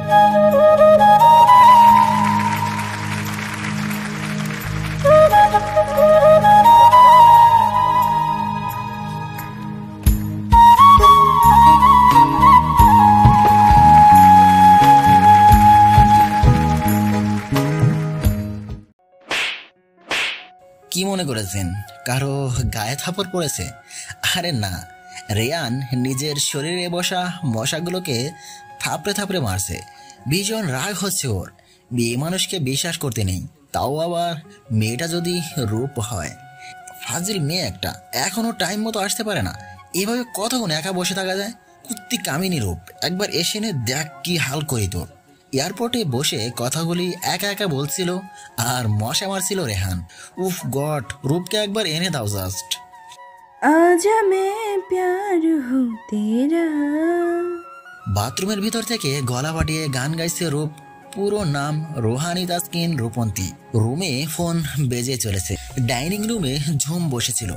কি মনে করেছেন কারো গায়ে থাপড় পড়েছে? আরে না, রেয়ান নিজের শরীরে বসা মশাগুলোকে থাপড়ে থাপড়ে মারছে। ভীষণ রাগ হচ্ছে ওর। মেয়ে মানুষকে বিশ্বাস করতে নেই, তাও আবার মেয়েটা যদি রূপ হয়। ফাজিল মেয়ে একটা, এখনো টাইম মতো আসতে পারে না। এভাবে কতক্ষণ একা বসে থাকা যায়? কুত্তি কামিনী রূপ, একবার এসে নে দেখ কি হাল করি তোর। এয়ারপোর্টে বসে কথাগুলি একা একা বলছিল আর মশা মারছিল রেহান। উফ গড, রূপকে একবার এনে দাও জাস্ট। आजा मैं प्यार हूँ तेरा। বাথরুমের ভিতর থেকে গলা ফাটিয়ে গান গাইছে রূপ। পুরো নাম রোহানি তাসকিন রূপন্তী। রুমে ফোন বেজে চলেছে। ডাইনিং রুমে ঝুম বসেছিল।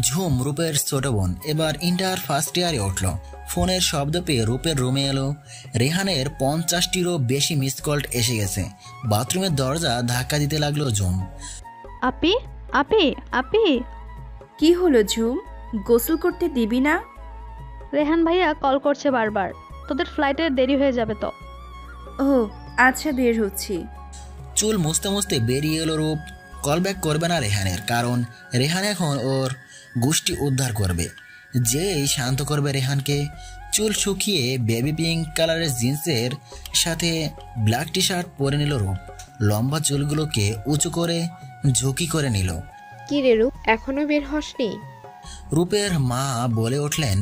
ঝুম রূপের ছোট বোন, এবার ইন্টার ফার্স্ট ইয়ারে উঠল। ফোনের শব্দ পেয়ে রূপের রুমে এলো। রেহানের 50টিরও বেশি মিস কল এসে গেছে। বাথরুমের দরজা ধাক্কা দিতে লাগলো ঝুম। আপি আপি আপি। কি হলো ঝুম, গোসল করতে দিবি না? রেহান ভাইয়া কল করছে বারবার, তোদের ফ্লাইটে দেরি হয়ে যাবে তো। ও আচ্ছা, বের হচ্ছি। চুল মুছতে মুছতে বেরিয়ে এলো রূপ। কল ব্যাক করবে না রেহানের, কারণ রেহান এখন ওর গোষ্ঠী উদ্ধার করবে। যেই শান্ত করবে রেহানকে। চুল শুকিয়ে বেবি পিঙ্ক কালারের জিন্সের সাথে ব্ল্যাক টি শার্ট পরে নিল রূপ। লম্বা চুলগুলোকে উঁচু করে ঝুঁকি করে নিল। কি রে রূপ, এখনো বের হসনি? রূপের মা বলে উঠলেন,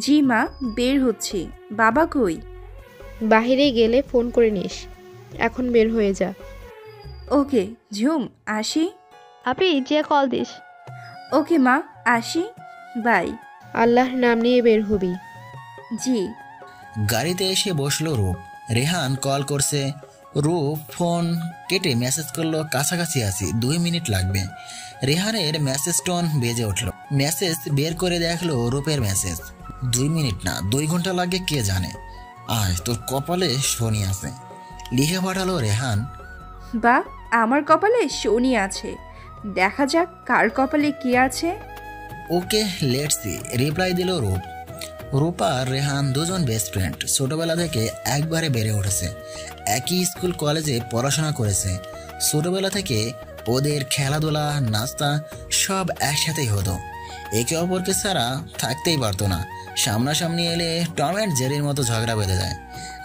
জি মা, বের হচ্ছি। বাবা কই? বাহিরে গেলে ফোন করে নিস, এখন বের হয়ে যা। ওকে ঝুম, আসি। আপি যে কল দিস। ওকে মা, আসি, বাই। আল্লাহর নাম নিয়ে বের হবি। জি। গাড়িতে এসে বসলো রূপ। রেহান কল করছে। রূপ ফোন কেটে মেসেজ করলো, কাছাকাছি আছি, 2 মিনিট লাগবে। রেহানের মেসেজ টোন বেজে উঠল। মেসেজ বের করে দেখলো রূপের মেসেজ। 2 মিনিট না, 2 ঘন্টা লাগে কে জানে। আয় তোর কপালে শনি আছে, লিখে পাঠালো রেহান। বা, আমার কপালে শনি আছে, দেখা যাক কার কপালে কি আছে। ওকে লেটস সি, রিপ্লাই দিল রূপ। রূপ আর রেহান দুজন বেস্ট ফ্রেন্ড। ছোটবেলা থেকে একবারে বেড়ে উঠেছে, একই স্কুল কলেজে পড়াশোনা করেছে। ছোটবেলা থেকে ওদের খেলাধুলা নাস্তা সব একসাথেই হতো। একে অপরকে ছাড়া থাকতেই পারতো না। সামনাসামনি এলে টম অ্যান্ড জেরির মতো ঝগড়া বেঁধে যায়।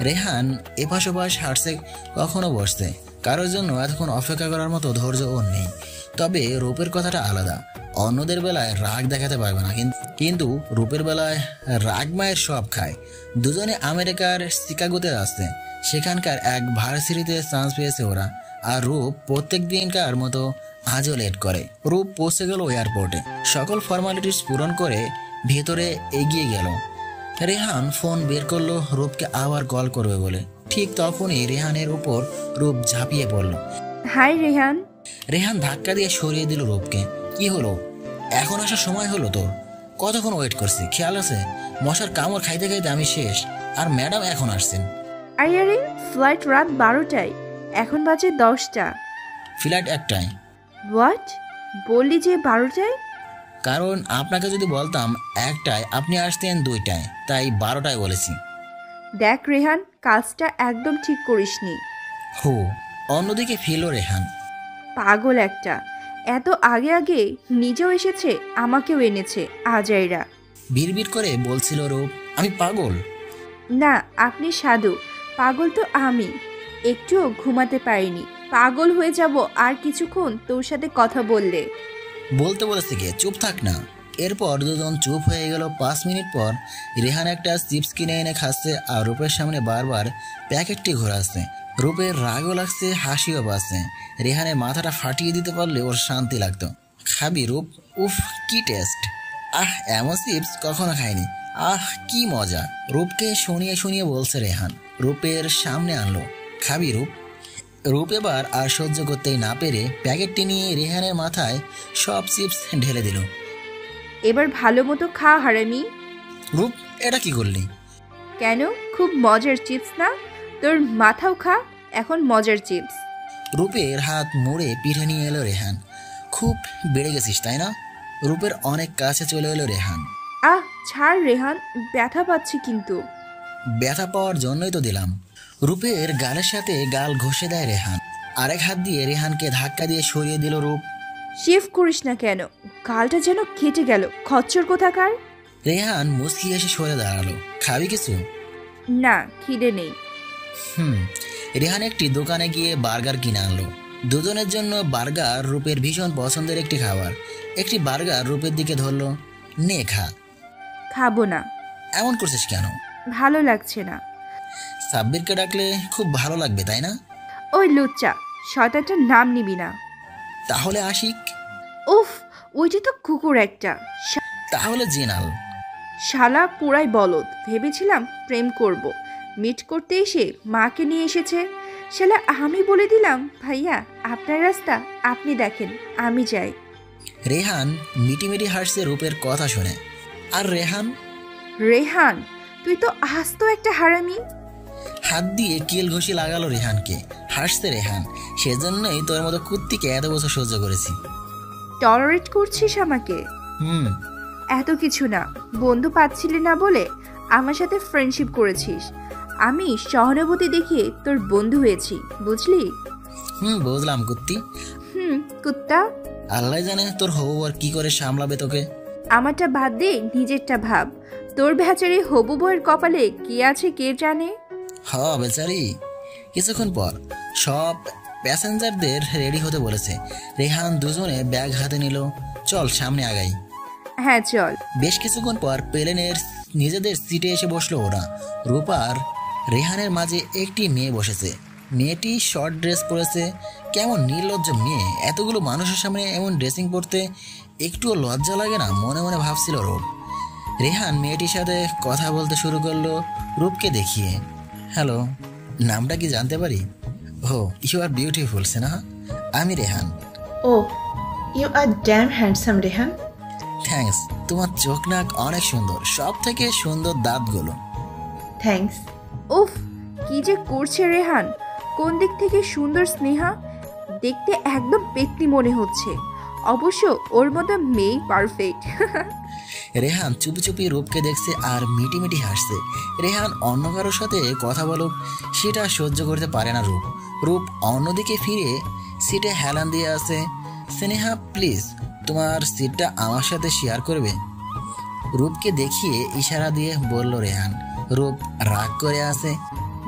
রেহান এপাশ ওপাশ হাঁটছে, কখনো বসছে। কারোর জন্য এতক্ষণ অপেক্ষা করার মতো ধৈর্য ওর নেই। তবে রূপের কথাটা আলাদা। অন্যদের বেলায় রাগ দেখাতে পারবে না, কিন্তু রূপের বেলায় রাগ মায়ের সব খায়। দুজনে আমেরিকার শিকাগোতে আসছে। সেখানকার এক ভার্সিটিতে চান্স পেয়েছে ওরা। আর রূপ প্রত্যেক দিনকার মতো আজও লেট করে। রূপ পৌঁছে গেল এয়ারপোর্টে। সকল ফর্মালিটিস পূরণ করে ভেতরে এগিয়ে গেল। রেহান ফোন বের করলো রূপকে আবার কল করবে বলে। ঠিক তখনই রেহানের উপর রূপ ঝাঁপিয়ে পড়ল। হাই রেহান। রেহান ধাক্কা দিয়ে সরিয়ে দিল রূপকে। কি হলো? এখন আসার সময় হলো তোর? কতক্ষণ ওয়েট করছি, খেয়াল আছে? মশার কামড় খাইতে খাইতে আমি শেষ, আর ম্যাডাম এখন আসছেন। আরে ফ্লাইট রাত 12টায়, এখন বাজে 10টা। ফ্লাইট 1টায়। হোয়াট? বললি যে 12টায়? কারণ আপনাকে যদি বলতাম 1টায়, আপনি আসতেন 2টায়, তাই 12টায় বলেছি। দেখ রেহান, কাজটা একদম ঠিক করিসনি। হো। অন্যদিকে ফিরল রেহান। পাগল একটা, এত আগে আগে নিজেও এসেছে, আমাকেও এনেছে আজাইরা। বিড়বিড় করে বলছিল রূপ, আমি পাগল? না, আপনি সাধু, পাগল তো আমি। একটুও ঘুমাতে পারিনি, পাগল হয়ে যাব আর কিছুক্ষণ তোর সাথে কথা বললে। বলতে বলেছে কে? চুপ থাক না। এরপর দুজন চুপ হয়ে গেল। 5 মিনিট পর রেহান একটা চিপস কিনে এনে খাচ্ছে আর রূপের সামনে বারবার প্যাকেটটি ঘোরাচ্ছে। রূপের রাগও লাগছে, হাসিও পাচ্ছে। রেহানের মাথাটা ফাটিয়ে দিতে পারলে ওর শান্তি লাগতো। খাবি রূপ? উফ কি টেস্ট! আহ, এমন চিপস কখনো খাইনি। আহ কি মজা! রূপকে শুনিয়ে শুনিয়ে বলছে রেহান। রূপের সামনে আনলো। খাবি রূপ? রূপ এবার আর সহ্য করতেই না পেরে প্যাকেটটি নিয়ে রেহানের মাথায় সব চিপস ঢেলে দিল। এবার ভালো মতো খা হারামি। রূপ, এটা কি করলি? কেন, খুব মজার চিপস না? তোর মাথাও খা, এখন মজার চিপস। রূপের হাত মুড়ে পিঠে নিয়ে এলো রেহান। খুব বেড়ে গেছিস তাই না? রূপের অনেক কাছে চলে এলো রেহান। আহ ছাড় রেহান, ব্যথা পাচ্ছি কিন্তু। ব্যথা পাওয়ার জন্যই তো দিলাম। রূপের গালের সাথে গাল ঘষে দেয় রেহান। আরেক হাত দিয়ে রেহানকে ধাক্কা দিয়ে সরিয়ে দিল রূপ। শেভ করিস না কেন? গালটা যেন কেটে গেল, খচ্চর কোথাকার। রেহান মুচকি এসে সরে দাঁড়ালো। খাবি কিছু? না, খিদে নেই। রেহান একটি দোকানে গিয়ে বার্গার কিনে আনলো। দুজনের জন্য বার্গার রূপের ভীষণ পছন্দের একটি খাবার। একটি বার্গার রূপের দিকে ধরলো। নে খা। খাবো না। এমন করছিস কেন? ভালো লাগছে না। সাব্বিরকে ডাকলে খুব ভালো লাগবে তাই না? ওই লুচ্চা, শয়তানটার নাম নিবি না। তাহলে আশিক? উফ, ওইটি তো কুকুর একটা। তাহলে জিনাল? শালা পুরাই বলদ। ভেবেছিলাম প্রেম করব, মিট করতে এসে মাকে নিয়ে এসেছে। শালা আমি বলে দিলাম ভাইয়া আপনার রাস্তা আপনি দেখেন, আমি যাই। রেহান মিটিমিটি হাসছে রূপের কথা শুনে। আর রেহান? রেহান তুই তো আস্ত একটা হারামি। হাত দিয়ে কিল ঘষি লাগালো রেহানকে। হাসছে রেহান। সেজন্যই তোর মতো কুত্তিকে এত বছর সহ্য করেছি। টলারেট করছিস আমাকে? এত কিছু না, বন্ধু পাচ্ছিলি না বলে আমার সাথে ফ্রেন্ডশিপ করেছিস। আমি সহানুভূতি দেখিয়ে তোর বন্ধু হয়েছি, বুঝলি? বুঝলাম কুত্তি। কুত্তা। আল্লাহ জানে তোর হবু আর কি করে সামলাবে তোকে। আমারটা বাদ দে, নিজেরটা ভাব। তোর বেচারি হবু বউয়ের কপালে কি আছে কে জানে। বেচারি। কিছুক্ষণ পর সব প্যাসেঞ্জারদের রেডি হতে বলেছে। রেহান দুজনে ব্যাগ হাতে নিল। চল সামনে আগাই। হ্যাঁ চল। বেশ কিছুক্ষণ পর প্লেনের নিজেদের সিটে এসে বসলো ওরা। রূপার রেহানের মাঝে একটি মেয়ে বসেছে। মেয়েটি শর্ট ড্রেস পরেছে। কেমন নির্লজ্জ মেয়ে, এতগুলো মানুষের সামনে এমন ড্রেসিং পরতে একটুও লজ্জা লাগে না, মনে মনে ভাবছিল রূপ। রেহান মেয়েটির সাথে কথা বলতে শুরু করলো রূপকে দেখিয়ে। হ্যালো, নামটা কি জানতে পারি? You are beautiful Sneha. আমি Rehan. You are damn handsome Rehan. Thanks. তোমার চোখ নাক অনেক সুন্দর, সব থেকে সুন্দর দাঁতগুলো। থ্যাঙ্কস। উফ, কি যে করছে রেহান। কোন দিক থেকে সুন্দর স্নেহা? দেখতে একদম পেতনি মনে হচ্ছে। অবশ্য ওর মতো মেয়ে পারফেক্ট। রেহান চুপি চুপি রূপকে দেখছে আর মিটিমিটি হাসছে। রেহান অন্য কারোর সাথে কথা বলুক সেটা সহ্য করতে পারে না রূপ। রূপ অন্যদিকে ফিরে সিটে হেলান দিয়ে আছে। স্নেহা প্লিজ, তোমার সিটটা আমার সাথে শেয়ার করবে? রূপকে দেখিয়ে ইশারা দিয়ে বলল রেহান। রূপ রাগ করে আছে।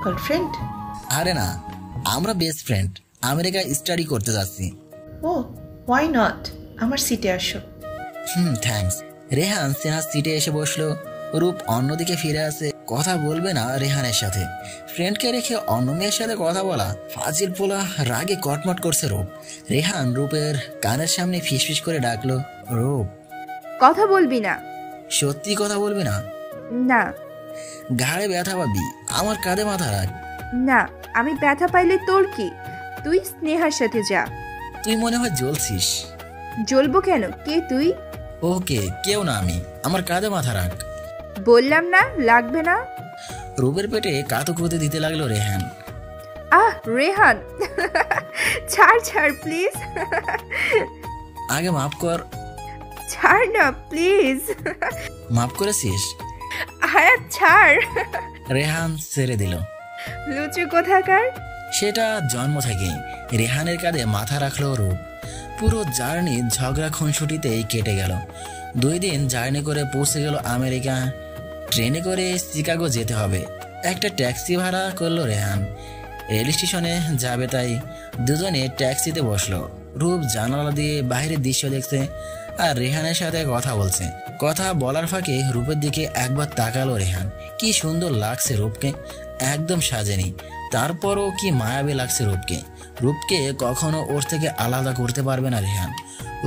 গার্লফ্রেন্ড? আরে না, আমরা বেস্ট ফ্রেন্ড। আমেরিকা স্টাডি করতে যাচ্ছি। ওয়াই নট, আমার সিটে আসো। থ্যাঙ্কস। রেহান স্নেহার সিটে এসে বসলো। রূপ অন্যদিকে ফিরে আসে। কথা বলবে না রেহানের সাথে। ফ্রেন্ডকে রেখে অন্য মেয়ের সাথে কথা বলা, ফাজিল পোলা। রাগে কটমট করছে রূপ। রেহান রূপের কানের সামনে ফিসফিস করে ডাকলো, রূপ কথা বলবি না? সত্যি কথা বলবি না? না। ঘাড়ে ব্যথা পাবি, আমার কাঁধে মাথা রাখ। না, আমি ব্যথা পাইলে তোর কি? তুই স্নেহার সাথে যা। তুই মনে হয় জ্বলছিস। জ্বলবো কেন? কে তুই? ওকে, কেউ না আমি। আমার কাঁধে মাথা রাখ। বললাম না, লাগবে না। রূপের পেটে কাতুকুতে দিতে লাগলো রেহান। রেহান ছাড় ছাড় প্লিজ। আগে মাফ কর। ছাড় না প্লিজ। মাফ করেছিস? ছাড়। রেহান ছেড়ে দিল। লুচু কোথাকার। সেটা জন্ম থেকেই। রেহানের কাঁধে মাথা রাখলো রূপ। পুরো জার্নি ঝগড়া খুনসুটিতেই কেটে গেল। 2 দিন জার্নি করে পৌঁছে গেল আমেরিকা। ট্রেনে করে শিকাগো যেতে হবে। একটা ট্যাক্সি ভাড়া করলো রেহান। রেল স্টেশনে যাবে তাই দুজনে ট্যাক্সিতে বসলো। রূপ জানালা দিয়ে বাইরের দৃশ্য দেখছে আর রেহানের সাথে কথা বলছে। কথা বলার ফাঁকে রূপের দিকে একবার তাকালো রেহান। কি সুন্দর লাগছে রূপকে, একদম সাজেনি। তারপরও কি মায়াবী লাগছে রূপকে। রূপকে কখনো ওর থেকে আলাদা করতে পারবে না রেহান।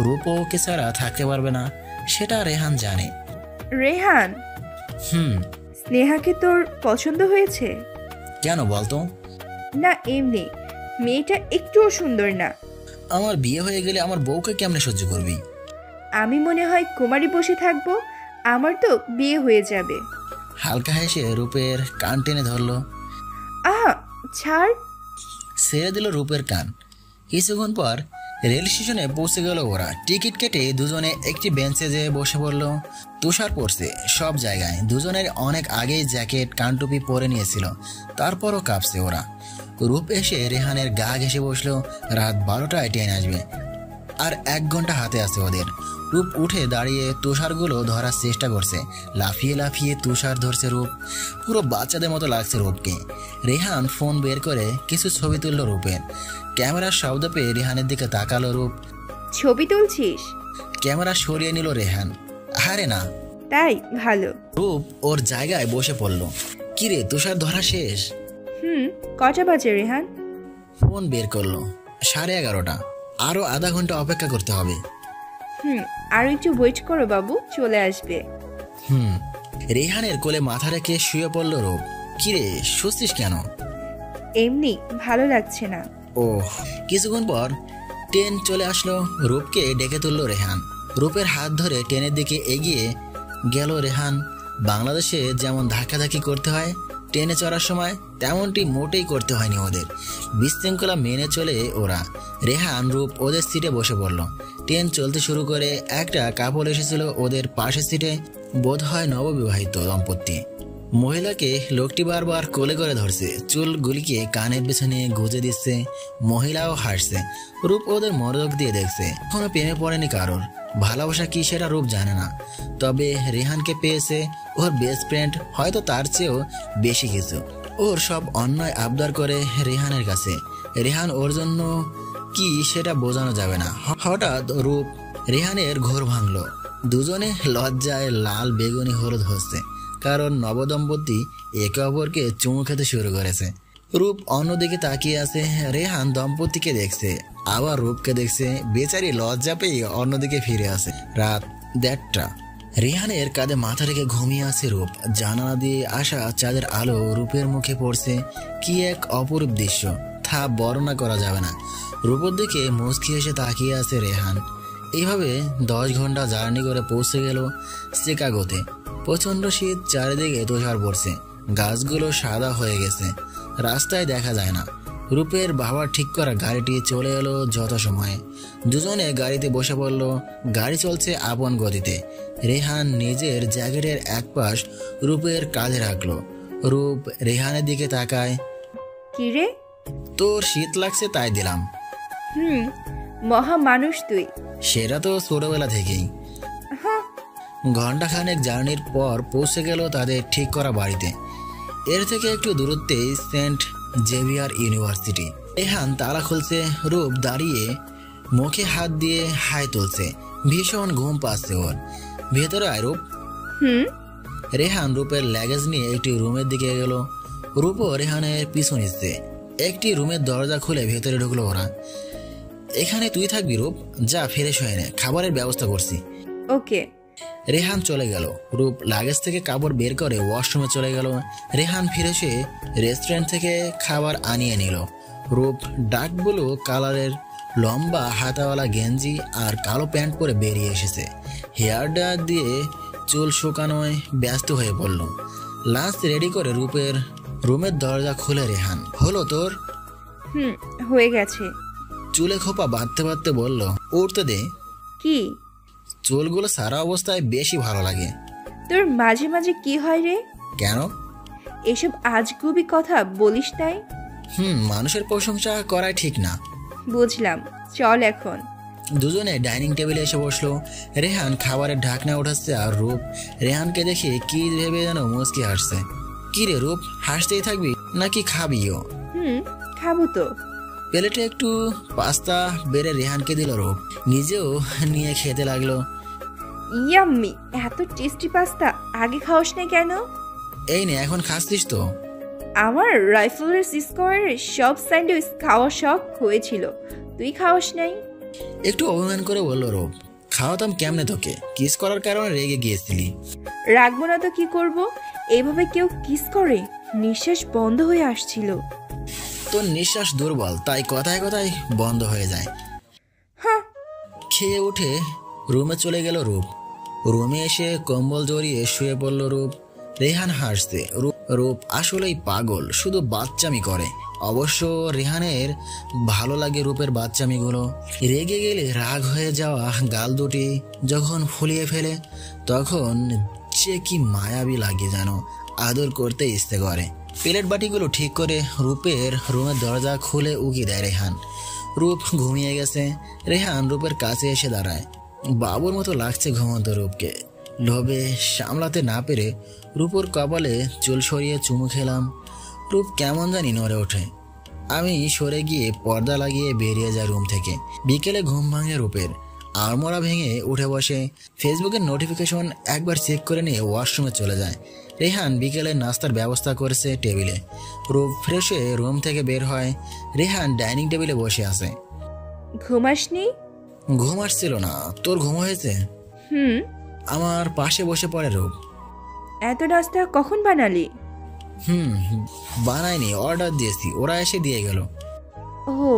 রূপও ওকে ছাড়া থাকতে পারবে না, সেটা রেহান জানে। রেহান, স্নেহাকে তোর পছন্দ হয়েছে? কেন বলতো? না এমনি, মেয়েটা একটুও সুন্দর না। আমার বিয়ে হয়ে গেলে আমার বউকে কেমনে সহ্য করবি? আমি মনে হয় কুমারী বসে থাকবো, আমার তো বিয়ে হয়ে যাবে। হালকা হেসে রূপের কান টেনে ধরলো। ছাড়। ছেড়ে দিল রূপের কান। কিছুক্ষণ পর রেল স্টেশনে পৌঁছে গেল ওরা। টিকিট কেটে দুজনে একটি বেঞ্চে যেয়ে বসে পড়ল। তুষার পড়ছে সব জায়গায়। দুজনের অনেক আগেই জ্যাকেট কানটুপি পরে নিয়েছিল, তারপরও কাঁপছে ওরা। রূপ এসে রেহানের গা ঘেঁষে বসলো। রাত 12টায় ট্রেন আসবে, আর 1 ঘন্টা হাতে আছে ওদের। রূপ উঠে দাঁড়িয়ে তুষারগুলো ধরার চেষ্টা করছে। লাফিয়ে লাফিয়ে তুষার ধরছে রূপ। পুরো বাচ্চাদের মতো লাগছে রূপকে। রেহান ফোন বের করে কিছু ছবি তুলল রূপের। ক্যামেরার শব্দ পেয়ে রেহানের দিকে তাকালো রূপ। ছবি তুলছিস? ক্যামেরা সরিয়ে নিল রেহান। আরে না। তাই ভালো। রূপ ওর জায়গায় বসে পড়ল। কিরে, তুষার ধরা শেষ? কটা বাজে রেহান? ফোন বের করলো। 11:30। আরো আধা ঘন্টা অপেক্ষা করতে হবে। আর একটু ওয়েট করো বাবু, চলে আসবে। রেহানের কোলে মাথা রেখে শুয়ে পড়ল রূপ। কিরে, শুচ্ছিস কেন? এমনি, ভালো লাগছে না। ও। কিছুক্ষণ পর ট্রেন চলে আসলো। রূপকে ডেকে তুললো রেহান। রূপের হাত ধরে ট্রেনের দিকে এগিয়ে গেল রেহান। বাংলাদেশে যেমন ধাক্কাধাক্কি করতে হয় ট্রেনে চড়ার সময়, তেমনটি মোটেই করতে হয়নি ওদের। বিশৃঙ্খলা মেনে চলে ওরা। রেহান রূপ ওদের সিটে বসে পড়ল। ট্রেন চলতে শুরু করে একটা কাপড় এসেছিল ওদের পাশের সিটে। বোধ হয় নববিবাহিত দম্পতি। মহিলাকে লোকটি বারবার কোলে করে ধরছে, চুল গুলিকে কানের পেছনে গুজে দিচ্ছে। মহিলাও হাসছে। রূপ ওদের মনোযোগ দিয়ে দেখছে। এখনো প্রেমে পড়েনি কারোর। ভালোবাসা কি সেটা রূপ জানে না, তবে রেহানকে পেয়েছে। ওর বেস্ট ফ্রেন্ড, হয়তো তার চেয়েও বেশি কিছু। ওর সব অন্যায় আবদার করে রেহানের কাছে। রেহান ওর জন্য কি সেটা বোঝানো যাবে না। হঠাৎ রূপ রেহানের ঘোর ভাঙলো। দুজনে লজ্জায় লাল বেগুনি হলুদ হচ্ছে, কারণ নবদম্পতি একে অপরকে চুমু খেতে শুরু করেছে। রূপ অন্যদিকে তাকিয়ে আছে। রেহান দম্পতিকে দেখছে, আবার রূপকে দেখছে। বেচারি লজ্জা পেয়ে অন্যদিকে ফিরে আসে। রাত 1:30। রেহানের কাঁধে মাথা রেখে ঘুমিয়ে আছে রূপ। জানালা দিয়ে আসা চাঁদের আলো রূপের মুখে পড়ছে। কি এক অপরূপ দৃশ্য, তা বর্ণনা করা যাবে না। রূপের দিকে মুচকি এসে তাকিয়ে আছে রেহান। এইভাবে 10 ঘন্টা জার্নি করে পৌঁছে গেল শিকাগোতে। প্রচন্ড শীত, চারিদিকে তুষার পড়ছে। গাছগুলো সাদা হয়ে গেছে, রাস্তায় দেখা যায় না। রূপের বাবার ঠিক করা গাড়িটি চলে এলো যথাসময়ে। দুজনে গাড়িতে বসে পড়ল। গাড়ি চলছে আপন গতিতে। রেহান নিজের জ্যাকেটের এক পাশ রূপের কাঁধে রাখলো। রূপ রেহানের দিকে তাকায়। কি রে? তোর শীত লাগছে তাই দিলাম। মহা মানুষ তুই। সেটা তো ছোটবেলা থেকেই। ঘন্টাখানেক জার্নির পর পৌঁছে গেল তাদের ঠিক করা বাড়িতে। এর থেকে একটু দূরত্বে সেন্ট জেভিয়ার ইউনিভার্সিটি। রেহান তালা খুলছে। রূপ দাঁড়িয়ে মুখে হাত দিয়ে হাই তুলছে। ভীষণ ঘুম পাচ্ছে ওর। ভেতরে আয় রূপ। রেহান রূপের লাগেজ নিয়ে একটি রুমের দিকে গেল। রূপও রেহানের পিছু নিচ্ছে। একটি রুমের দরজা খুলে ভেতরে ঢুকলো ওরা। এখানে তুই থাকবি রূপ, যা ফ্রেশ হয়ে নে, খাবারের ব্যবস্থা করছি। ওকে। রেহান চলে গেল। রূপ লাগেজ থেকে কাপড় বের করে ওয়াশরুমে চলে গেল। রেহান ফিরে এসে রেস্টুরেন্ট থেকে খাবার আনিয়ে নিল। রূপ ডার্ক ব্লু কালারের লম্বা হাতাওয়ালা গেঞ্জি আর কালো প্যান্ট পরে বেরিয়ে এসেছে। হেয়ার ড্রায়ার দিয়ে চুল শুকানোয় ব্যস্ত হয়ে পড়ল। লাঞ্চ রেডি করে রূপের রুমের দরজা খুলে রেহান, হলো তোর? হয়ে গেছে। চুলে খোপা বাঁধতে বাঁধতে বলল, উঠতে দে। কি? চুলগুলো সারা অবস্থায় বেশি ভালো লাগে। তোর মাঝে মাঝে কি হয় রে? কেন? এসব আজগুবি কথা বলিস তাই। মানুষের প্রশংসা করাই ঠিক না। বুঝলাম, চল এখন। দুজনে ডাইনিং টেবিলে এসে বসলো। রেহান খাবারের ঢাকনা উঠাচ্ছে আর রূপ রেহানকে দেখে কি ভেবে যেন মুচকি হাসছে। কি রে রূপ, হাসতেই থাকবি নাকি খাবিও? খাবো তো। প্লেটে একটু পাস্তা বেড়ে রেহানকে দিল রূপ। নিজেও নিয়ে খেতে লাগলো। ইয়াম্মি, এত টেস্টি পাস্তা আগে খাওয়াস না কেন? এই নে, এখন খাচ্ছিস তো। আমার রাইফেলের স্কোয়ারের সব স্যান্ডউইচ খাওয়া শখ হয়েছিল, তুই খাওয়াস নাই। একটু অভিমান করে বললো রূপ, খাওয়াতাম কেমনে তোকে, কিস করার কারণে রেগে গিয়েছিলি। রাখবো না তো কি করব? এইভাবে কেউ কিস করে? নিঃশ্বাস বন্ধ হয়ে আসছিল। তোর নিঃশ্বাস দুর্বল, তাই কথায় কথায় বন্ধ হয়ে যায়। খেয়ে উঠে রুমে চলে গেল রূপ। রুমে এসে কম্বল জড়িয়ে শুয়ে পড়ল রূপ। রেহান হাসছে। রূপ রূপ আসলেই পাগল, শুধু বাচ্চামি করে। অবশ্য রেহানের ভালো লাগে রূপের বাচ্চামিগুলো। রেগে গেলে রাগ হয়ে যাওয়া গাল দুটি যখন ফুলিয়ে ফেলে তখন যে কি মায়াবী লাগে যেন, আদর করতে ইচ্ছে করে। প্লেট বাটিগুলো ঠিক করে রূপের রুমের দরজা খুলে উকি দেয় রেহান। রূপ ঘুমিয়ে গেছে। রেহান রূপের কাছে এসে দাঁড়ায়। বাবুর মতো লাগছে ঘুমন্ত রূপকে। লোভে সামলাতে না পেরে রূপর কপালে চুল সরিয়ে চুমু খেলাম। রূপ কেমন জানি নড়ে ওঠে। আমি সরে গিয়ে পর্দা লাগিয়ে বেরিয়ে যাই রুম থেকে। বিকেলে ঘুম ভাঙে রূপের। আড়মোড়া ভেঙে উঠে বসে ফেসবুকের নোটিফিকেশন একবার চেক করে নিয়ে ওয়াশরুমে চলে যায়। রেহান বিকেলে নাস্তার ব্যবস্থা করেছে টেবিলে। রূপ ফ্রেশ হয়ে রুম থেকে বের হয়। রেহান ডাইনিং টেবিলে বসে আছে। ঘুমাসনি? ঘুম আসছিল না। তোর ঘুম হয়েছে? আমার পাশে বসে পড়ে রূপ। এত নাস্তা কখন বানালি? বানাইনি, অর্ডার দিয়েছি, ওরা এসে দিয়ে গেল। ও,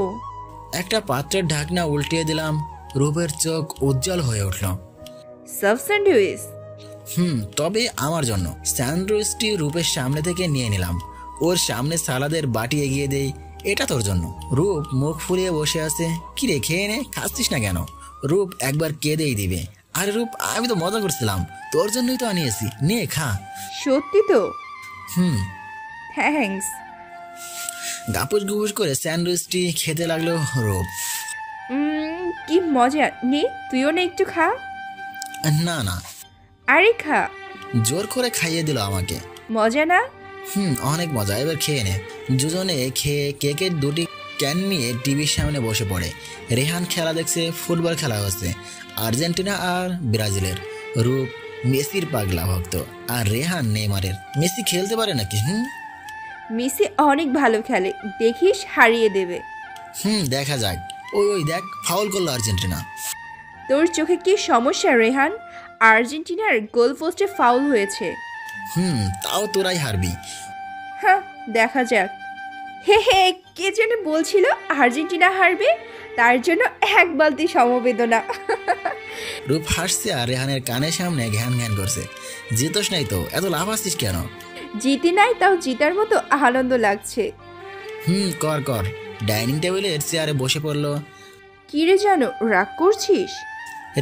একটা পাত্রের ঢাকনা উল্টিয়ে দিলাম। রূপের চোখ উজ্জ্বল হয়ে উঠল। Sub sandwich? তবে আমার জন্য। স্যান্ডউইচটি রূপের সামনে থেকে নিয়ে নিলাম। ওর সামনে সালাদের বাটি এগিয়ে দেই। এটা তোর জন্য। রূপ মুখ ফুলিয়ে বসে আছে। কি রে, খেয়ে নে, খাচ্ছিস না কেন? রূপ একবার কেঁদেই দিবে। আরে রূপ, আমি তো মজা করছিলাম, তোর জন্যই তো আনিয়েছি, নে খা। সত্যি তো? থ্যাঙ্কস। গাপুস গুপুস করে স্যান্ডউইচটি খেতে লাগলো রূপ। কি মজা। নে, তুইও না একটু খা। না না। আরে খা। জোর করে খাইয়ে দিল আমাকে। মজা না? অনেক মজা, এবার খেয়ে নে। দুজনে খেয়ে কেকের দুটি ক্যান নিয়ে টিভির সামনে বসে পড়ে। রেহান খেলা দেখছে, ফুটবল খেলা হচ্ছে আর্জেন্টিনা আর ব্রাজিলের। রূপ মেসির পাগলা ভক্ত আর রেহান নেইমারের। মেসি খেলতে পারে নাকি? মেসি অনেক ভালো খেলে, দেখিস হারিয়ে দেবে। দেখা যাক। ওই দেখ, ফাউল করলো আর্জেন্টিনা। তোর চোখে কি সমস্যা রেহান? আর্জেন্টিনার গোল পোস্টে ফাউল হয়েছে। তাও তোরাই হারবি। হ্যাঁ, দেখা যাক। হে, কে যেন বলছিল আর্জেন্টিনা হারবে, তার জন্য এক বালতি সমবেদনা। রূপ হাসছে আর রেহানের কানের সামনে ঘ্যান ঘ্যান করছে। জিতোস নাই তো, এত লাভ আসছিস কেন? জিতি নাই, তাও জিতার মতো আনন্দ লাগছে। কর। ডাইনিং টেবিলের চেয়ারে বসে পড়লো। কি রে জানো, রাগ করছিস?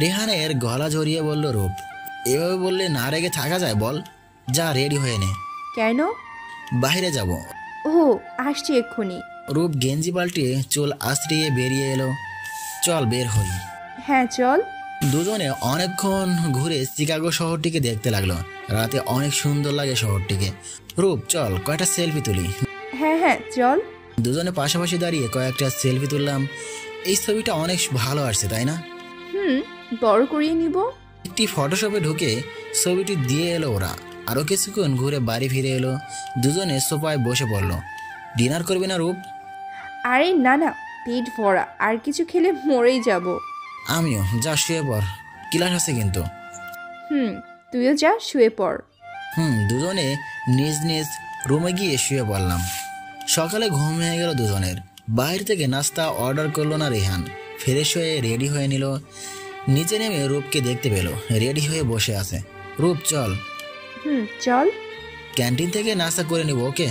রেহানের গলা জড়িয়ে বলল রূপ। এভাবে বললে না রেগে থাকা যায় বল? যা, রেডি হয়ে নে। কেন? বাইরে যাব। ও, আসছি এক্ষুনি। রূপ গেঞ্জি পাল্টিয়ে চুল আশ্রিয়ে বেরিয়ে এলো। চল বের হই। হ্যাঁ চল। দুজনে অনেকক্ষণ ঘুরে চিকাগো শহরটিকে দেখতে লাগলো। রাতে অনেক সুন্দর লাগে শহরটিকে। রূপ চল কয়েকটা সেলফি তুলি। হ্যাঁ চল। দুজনে পাশাপাশি দাঁড়িয়ে কয়েকটা সেলফি তুললাম। এই ছবিটা অনেক ভালো আসছে, তাই না? বড় করিয়ে নিব। একটি ফটোশপে ঢুকে ছবিটি দিয়ে এলো ওরা। আরো কিছুক্ষণ ঘুরে বাড়ি ফিরে এলো। দুজনে সোফায় বসে পড়লো। ডিনার করবি না রূপ? আরে না, পেট ভরা, আর কিছু খেলে মরেই যাব। আমিও। যা শুয়ে পড়, ক্লাস আছে কিন্তু। তুইও যা, শুয়ে পড়। দুজনে নিজ নিজ রুমে গিয়ে শুয়ে পড়লাম। সকালে ঘুম হয়ে গেল দুজনের। বাইরে থেকে নাস্তা অর্ডার করলো না রেহান। ফ্রেশ হয়ে রেডি হয়ে নিল। নিচে নেমে রূপকে দেখতে পেল রেডি হয়ে বসে আছে। রূপ চল। চল। ক্যান্টিন থেকে নাস্তা করে নিব, ওকে?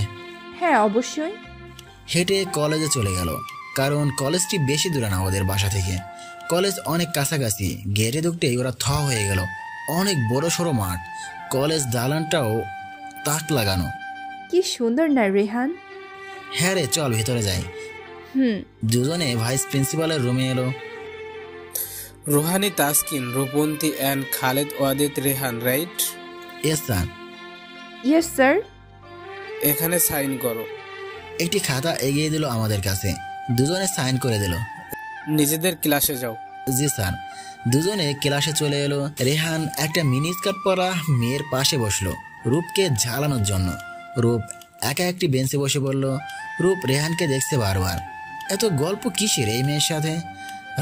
হ্যাঁ অবশ্যই। হেঁটে কলেজে চলে গেল, কারণ কলেজটি বেশি দূরে না ওদের বাসা থেকে। কলেজ অনেক কাছাকাছি। গেটে ঢুকতেই ওরা থ হয়ে গেল। অনেক বড় সড়ো মাঠ। কলেজ দালানটাও তাক লাগানো। কি সুন্দর না রেহান? হ্যাঁ রে, চল ভিতরে যাই। দুজনে ভাইস প্রিন্সিপালের রুমে এলো। Ruhani, Taskin, Rupanti and Khaled, Wadid, Rehan, right? Yes sir. Yes sir. এখানে সাইন করো। একটি খাতা এগিয়ে দিল আমাদের কাছে। দুজনে সাইন করে দিল। নিজেদের ক্লাসে যাও। জি স্যার। দুজনে ক্লাসে চলে এলো। রেহান একটা মিনি স্কার্ট পরা মেয়ের পাশে বসলো রূপকে ঝালানোর জন্য। রূপ একা একটি বেঞ্চে বসে পড়ল। রূপ রেহানকে দেখছে বারবার। এত গল্প কিসের এই মেয়ের সাথে?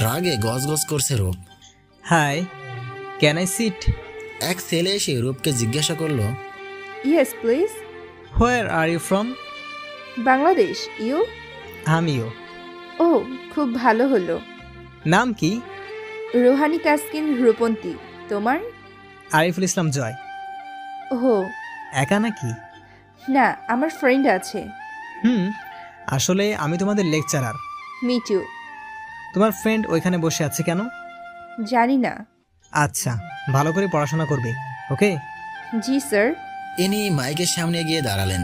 রাগে গজগজ করছে Rup. Hi, can I sit? এক ছেলে এসে রূপকে জিজ্ঞাসা করলো, yes please. Where are you from? Bangladesh. You? আমিও। ও, খুব ভালো হলো। নাম কি? রুহানি, তাসকিন, রূপন্তী। তোমার? আরিফুল ইসলাম জয়। ওহো। একা নাকি? না, আমার ফ্রেন্ড আছে। আসলে আমি তোমাদের লেকচারার। মিটু। তোমার ফ্রেন্ড ওইখানে বসে আছে কেন? জানি না। আচ্ছা, ভালো করে পড়াশোনা করবে, ওকে? জি স্যার। ইনি মাইকের সামনে গিয়ে দাঁড়ালেন।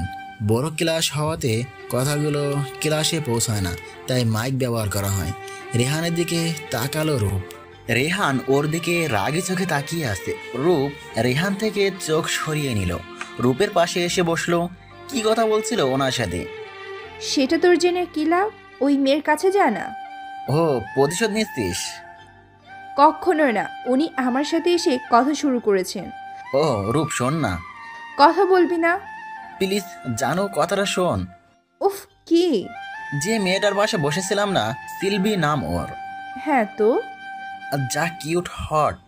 বড় ক্লাস হওয়াতে কথাগুলো ক্লাসে পৌঁছায় না, তাই মাইক ব্যবহার করা হয়। রেহানের দিকে তাকালো রূপ। রেহান ওর দিকে রাগী চোখে তাকিয়ে আছে। রূপ রেহান থেকে চোখ সরিয়ে নিল, রূপের পাশে এসে বসলো। কি কথা বলছিল ওনার সাথে? সেটা তোর জেনে কি লাভ? ওই মেয়ের কাছে যা না। ও, প্রতিশোধ নিচ্ছিস? কখনো না, উনি আমার সাথে এসে কথা শুরু করেছেন। ও রূপ, শোন না। কথা বলবি না? প্লিজ জানো, কথাটা শোন। উফ, কি? যে মেয়েটার পাশে বসেছিলাম না, সিলভি নাম ওর। হ্যাঁ তো? যা কিউট, হট।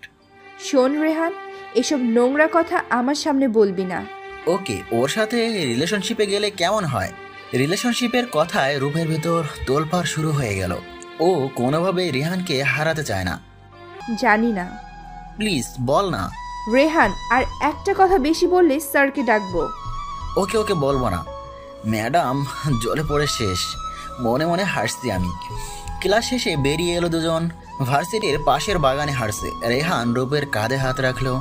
শোন রেহান, এসব নোংরা কথা আমার সামনে বলবি না। ওকে, ওর সাথে রিলেশনশিপে গেলে কেমন হয়? রিলেশনশিপের কথায় রূপের ভেতর তোলপাড় শুরু হয়ে গেল। ও কোনোভাবেই রেহানকে হারাতে চায় না। জানি না। প্লিজ বল না। রেহান, আর একটা কথা বেশি বললে স্যারকে ডাকবো। ওকে ওকে, বলবো না। ম্যাডাম জলে পড়ে শেষ। মনে মনে হাসছি আমি। ক্লাস শেষে বেরিয়ে এলো দুজন। ভার্সিটির পাশের বাগানে হাঁটছে। রেহান রূপের কাঁধে হাত রাখলো।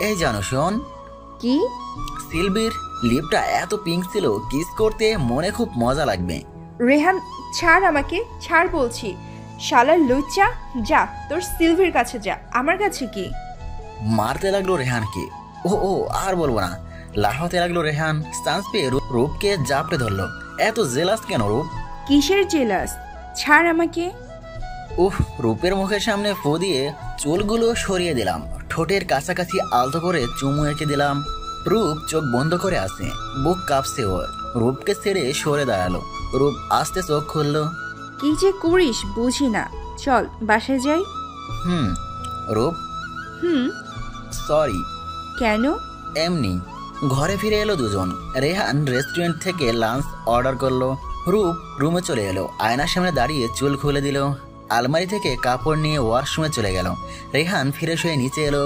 এই জানো শোন, কি? সিলভির লিপটা এত পিঙ্ক ছিল, কিস করতে মনে খুব মজা লাগবে। রেহান, ছাড় আমাকে, ছাড় বলছি। শালার লুচ্চা, যা তোর সিলভির কাছে যা, আমার কাছে কি? মারতে লাগলো রেহানকে। ও ও, আর বলবো না। লাফাতে লাগলো রেহান। চান্স পেয়ে রূপকে জাপটে ধরলো। এত জেলাস কেন রূপ? কিসের জেলাস? ছাড় আমাকে। উফ, রূপের মুখের সামনে ফু দিয়ে চুলগুলো সরিয়ে দিলাম। ঠোঁটের কাছাকাছি আলতো করে চুমু এঁকে দিলাম। রূপ চোখ বন্ধ করে আসে, বুক কাঁপছে ওর। রূপকে ছেড়ে সরে দাঁড়ালো। রূপ আস্তে চোখ খুললো। কি যে করিস বুঝি না, চল বাসায় যাই। রূপ, সরি। কেন? এমনি। ঘরে ফিরে এলো দুজন। রেহান রেস্টুরেন্ট থেকে লাঞ্চ অর্ডার করলো। রূপ রুমে চলে এলো। আয়নার সামনে দাঁড়িয়ে চুল খুলে দিল। আলমারি থেকে কাপড় নিয়ে ওয়াশরুমে চলে গেল। রেহান ফ্রেশ হয়ে নিচে এলো।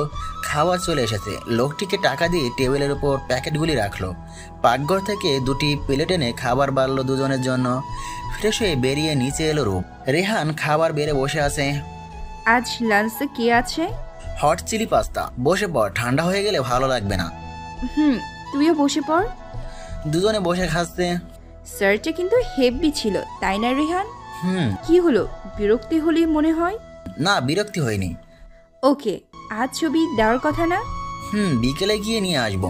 খাবার চলে এসেছে। লোকটিকে টাকা দিয়ে টেবিলের উপর প্যাকেটগুলি রাখলো। পাকঘর থেকে দুটি প্লেট এনে খাবার বাড়লো দুজনের জন্য। ফ্রেশ হয়ে বেরিয়ে নিচে এলো রূপ। রেহান খাবার বেড়ে বসে আছে। আজ লাঞ্চে কি আছে? Hot chili pasta. বসে পড়, ঠান্ডা হয়ে গেলে ভালো লাগবে না। তুইও বসে পড়। দুজনে বসে খাচ্ছে। স্যারটা কিন্তু হেভি ছিল, তাই না রেহান? কি হলো, বিরক্তি হলি মনে হয়? না, বিরক্তি হয়নি। ওকে, আজ ছবি দেওয়ার কথা না? বিকেলে গিয়ে নিয়ে আসবো।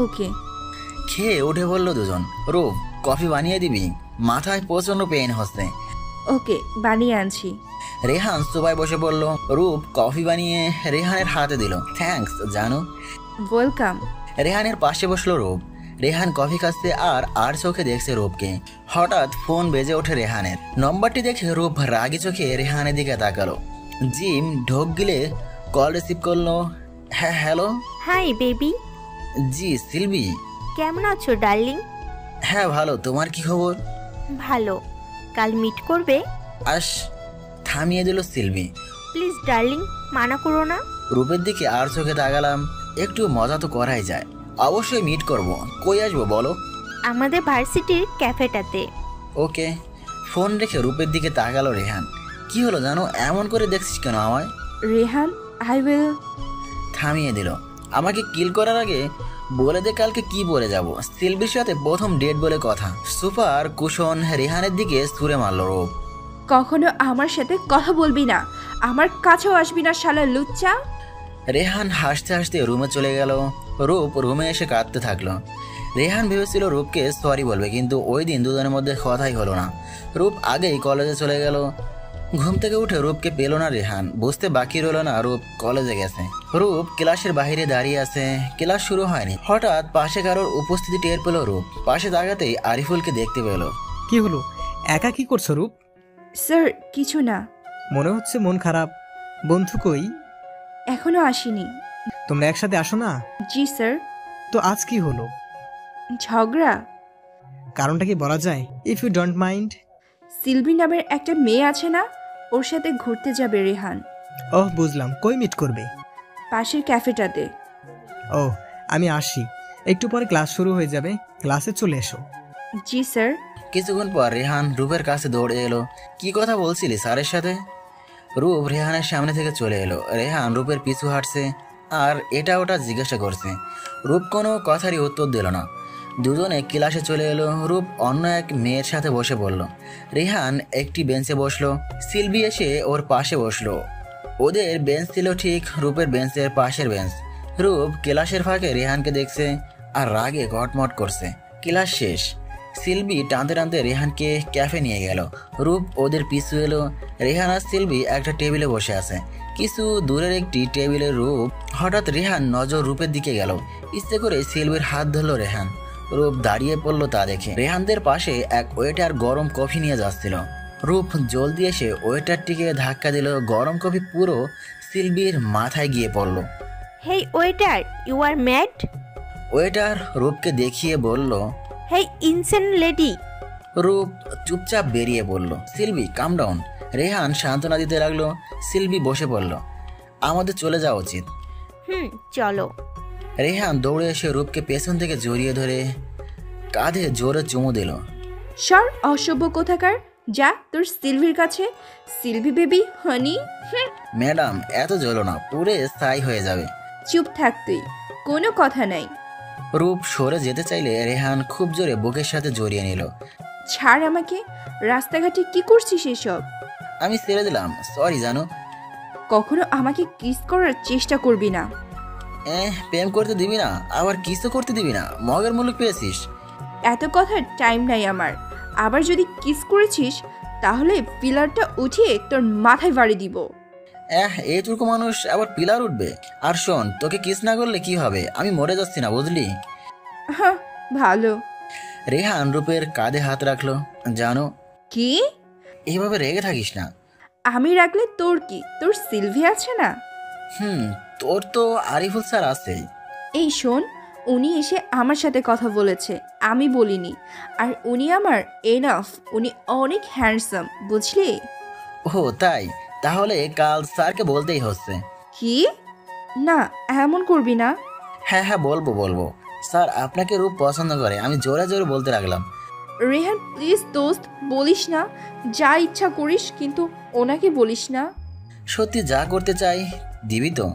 ওকে। খেয়ে উঠে বললো দুজন। রূপ, কফি বানিয়ে দিবি? মাথায় প্রচন্ড পেইন হচ্ছে। ওকে, বানিয়ে আনছি। রেহান সোফায় বসে পড়ল। রূপ কফি বানিয়ে রেহানের হাতে দিল। থ্যাঙ্কস জানু। ওয়েলকাম। রেহানের পাশে বসলো রূপ। রেহান কফি খাচ্ছে আর চোখে দেখছে রূপকে। হঠাৎ ফোন বেজে ওঠে রেহানের। নম্বরটি দেখে রূপ রাগি চোখে রেহানের দিকে তাকালো। জিম ঢোক গিলে কল রিসিভ করলো। হ্যাঁ, হ্যালো। Hi baby. জি সিলভি। কেমন আছো ডার্লিং? হ্যাঁ ভালো, তোমার কি খবর? ভালো। কাল মিট করবে? থামিয়ে দিল সিলভি। প্লিজ ডার্লিং, মানা করো না। রূপের দিকে আর চোখে তাকালাম। একটু মজা তো করাই যায়। অবশ্যই মিট করব। কই আসবো বলো? আমাদের ভার্সিটির ক্যাফেটাতে। ওকে। ফোন রেখে রূপের দিকে তাকালো রেহান। কি হলো জানো, এমন করে দেখছিস কেন আমায়? Rehan, I will. থামিয়ে দিল। আমাকে কিল করার আগে বলে দে কালকে কি বলে যাব। সিলভির সাথে প্রথম ডেট বলে কথা। সুপার কুশন রেহানের দিকে ছুঁড়ে মারল রূপ। কখনো আমার সাথে কথা বলবি না, আমার কাছেও আসবি না শালা লুচ্চা। রেহান হাসতে হাসতে রুমে চলে গেল। রূপ রুমে এসে কাঁদতে থাকলো। রেহান ভেবেছিল রূপকে সরি বলবে, কিন্তু ওই দিন দুজনের মধ্যে কথাই হলো না। রূপ আগেই কলেজে চলে গেল। ঘুম থেকে উঠে রূপকে পেল না রেহান। বুঝতে বাকি রইল না রূপ কলেজে গেছে। রূপ ক্লাসের বাইরে দাঁড়িয়ে আছে। ক্লাস শুরু হয়নি। হঠাৎ পাশে কারোর উপস্থিতি টের পেল রূপ। পাশে তাকাতেই আরিফুলকে দেখতে পেল। কি হলো, একা কি করছো রূপ? স্যার, কিছু না। মনে হচ্ছে মন খারাপ। বন্ধু কই? এখনো আসেনি। তোমরা একসাথে আসো না? জি স্যার। তো আজ কি হলো? ঝগড়া। কারণটা কি বলা যায়, if you don't mind? Silvi নামের একটা মেয়ে আছে না, ওর সাথে ঘুরতে যাবে রেহান। ওহ বুঝলাম, কই মিট করবে? পাশের ক্যাফেটাতে। ও, আমি আসি। একটু পরে ক্লাস শুরু হয়ে যাবে। ক্লাসে চলে এসো। জি স্যার। কিছুক্ষণ পর রেহান রূপের কাছে দৌড়ে এলো। কি কথা বলছিলি স্যারের সাথে? রূপ রেহানের সামনে থেকে চলে এলো। রেহান রূপের পিছু হাঁটছে আর এটা ওটা জিজ্ঞাসা করছে। রূপ কোনো কথারই উত্তর দিল না। দুজনে ক্লাসে চলে এলো। রূপ অন্য এক মেয়ের সাথে বসে পড়ল। রেহান একটি বেঞ্চে বসলো। সিলভি এসে ওর পাশে বসলো। ওদের বেঞ্চ ছিল ঠিক রূপের বেঞ্চের পাশের বেঞ্চ। রূপ ক্লাসের ফাঁকে রেহানকে দেখছে আর রাগে ঘটমট করছে। ক্লাস শেষ। সিলভি টানতে টানতে রেহানকে ক্যাফে নিয়ে গেল। রূপ ওদের পিছু এলো। রেহান আর সিলভি একটা টেবিলে বসে আছে। কিছু দূরের একটি টেবিলের রূপ। হঠাৎ রেহান নজর রূপের দিকে গেল। ইচ্ছে করে সিলভির হাত ধরল রেহান। রূপ দাঁড়িয়ে পড়ল তা দেখে। রেহানদের পাশে এক ওয়েটার গরম কফি নিয়ে যাচ্ছিল। রূপ জলদি এসে ওয়েটারটিকে ধাক্কা দিল। গরম কফি পুরো সিলভির মাথায় গিয়ে পড়ল। Hey waiter, you are mad? Waiter রূপকে দেখিয়ে বলল, হেই ইনসেন লেডি। রূপ চুপচাপ বেরিয়ে পড়ল। সিলভি কাম ডাউন। রেহান সান্ত্বনা দিতে লাগলো। সিলভি বসে পড়ল। আমাদের চলে যাওয়া উচিত। চলো। রেহান দৌড়ে এসে রূপকে পেছন থেকে জড়িয়ে ধরে কাঁধে জোরে চুমু দিল। সর অসভ্য কোথাকার, যা তোর সিলভির কাছে। সিলভি বেবি হানি। ম্যাডাম এত জ্বলো না, পুরে স্থায়ী হয়ে যাবে। চুপ থাক তুই, কোনো কথা নাই। রূপ সরে যেতে চাইলে রেহান খুব জোরে বুকের সাথে জড়িয়ে নিল। ছাড় আমাকে। রাস্তাঘাটে কি করছিস এসব? আমি ছেড়ে দিলাম, সরি জানো। কখনো আমাকে কিস করার চেষ্টা করবি না। প্রেম করতে দিবি না, আবার কিসও করতে দিবি না? মগের মুলুক পেয়েছিস। এত কথার টাইম নাই আমার। আবার যদি কিস করেছিস তাহলে পিলারটা উঠিয়ে তোর মাথায় বাড়ি দিব। এইটুকু মানুষ আবার পিলার উঠবে? আর শোন, তোকে কিস না করলে কি হবে? আমি মরে যাচ্ছি না, বুঝলি? হ্যাঁ ভালো। রেহান রূপের কাঁধে হাত রাখলো। জানো কি? এইভাবে রেগে থাকিস না। আমি রাখলে তোর কি? তোর সিলভি আছে না? তোর তো আরিফুল স্যার আছেই। এই শোন, উনি এসে আমার সাথে কথা বলেছে, আমি বলিনি। আর উনি আমার এনাফ। উনি অনেক হ্যান্ডসাম, বুঝলি? ও তাই? তাহলে কাল স্যারকে বলতেই হচ্ছে। কি? না, এমন করবি না। হ্যাঁ বলবো। স্যার আপনাকে রূপ পছন্দ করে। আমি জোরে জোরে বলতে লাগলাম। রেহান প্লিজ দোস্ত, বলিস না। যা ইচ্ছা করিস, কিন্তু ওনাকে বলিস না। সত্যি যা করতে চাই দিবি তো?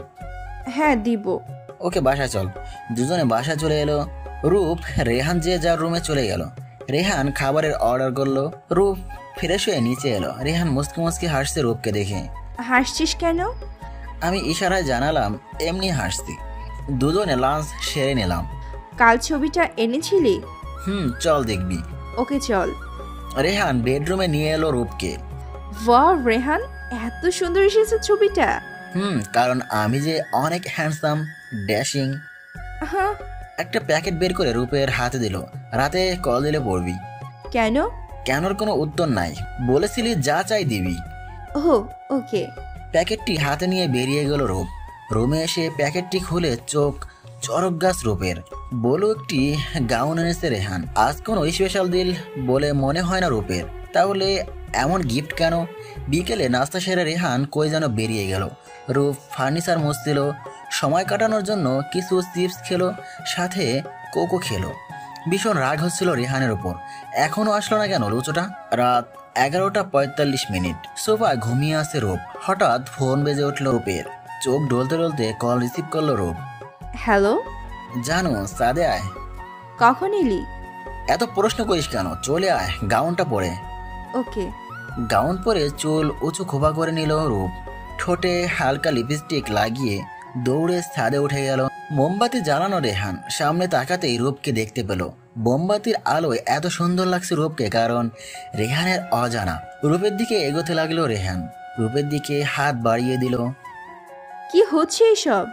হ্যাঁ দিব। ওকে বাসা চল। দুজনে বাসা চলে এলো। রূপ রেহান যে যার রুমে চলে গেল। রেহান খাবারের অর্ডার করলো। রূপ ফ্রেশ হয়ে নিচে এলো। রেহান মুসকি মুসকি হাসছে রূপকে দেখে। হাসছিস কেন? আমি ইশারায় জানালাম এমনি হাসছি। দুজনে লাঞ্চ সেরে নিলাম। কাল ছবিটা এনেছিলি? চল দেখবি। ওকে চল। রেহান বেডরুমে নিয়ে এলো রূপকে। ওয়াও রেহান, এত সুন্দর এসেছে ছবিটা। কারণ আমি যে অনেক হ্যান্ডসাম, ড্যাশিং। হ্যাঁ। একটা প্যাকেট বের করে রূপের হাতে দিল। রাতে কল দিলে পড়বি। কেন? কেনর কোনো উত্তর নাই। বলেছিলি যা চাই দিবি। ওকে। প্যাকেটটি হাতে নিয়ে বেরিয়ে গেল রূপ। রুমে এসে প্যাকেটটি খুলে চোখ চরক গাছ রূপের। বলো একটি গাউন এনেছে রেহান। আজ কোনো স্পেশাল দিল বলে মনে হয় না রূপের। তাহলে এমন গিফট কেন? বিকেলে নাস্তা সেরে রেহান কই যেন বেরিয়ে গেল। রূপ ফার্নিচার মুছছিল। সময় কাটানোর জন্য কিছু চিপস খেলো, সাথে কোকো খেলো। ভীষণ রাগ হচ্ছিল রেহানের উপর। এখনো আসলো না কেন লুচোটা? রাত 11:45। সোফায় ঘুমিয়ে আছে রূপ। হঠাৎ ফোন বেজে উঠল রূপের। চোখ ডলতে ডলতে কল রিসিভ করলো রূপ। হ্যালো জানো, সাদে আয়। কখন এলি? এত প্রশ্ন করিস কেন? চলে আয়, গাউনটা পরে। ওকে। গাউন পরে চুল উঁচু খোপা করে নিল রূপ। ঠোঁটে হালকা লিপস্টিক লাগিয়ে দৌড়ে ছাদে উঠে গেল। মোমবাতি জ্বালানো রেহান সামনে তাকাতেই রূপকে দেখতে পেল। মোমবাতির আলোয় এত সুন্দর লাগছে রূপকে, কারণ রেহানের অজানা। রূপের দিকে এগোতে লাগলো রেহান। রূপের দিকে হাত বাড়িয়ে দিল। কি হচ্ছে এসব?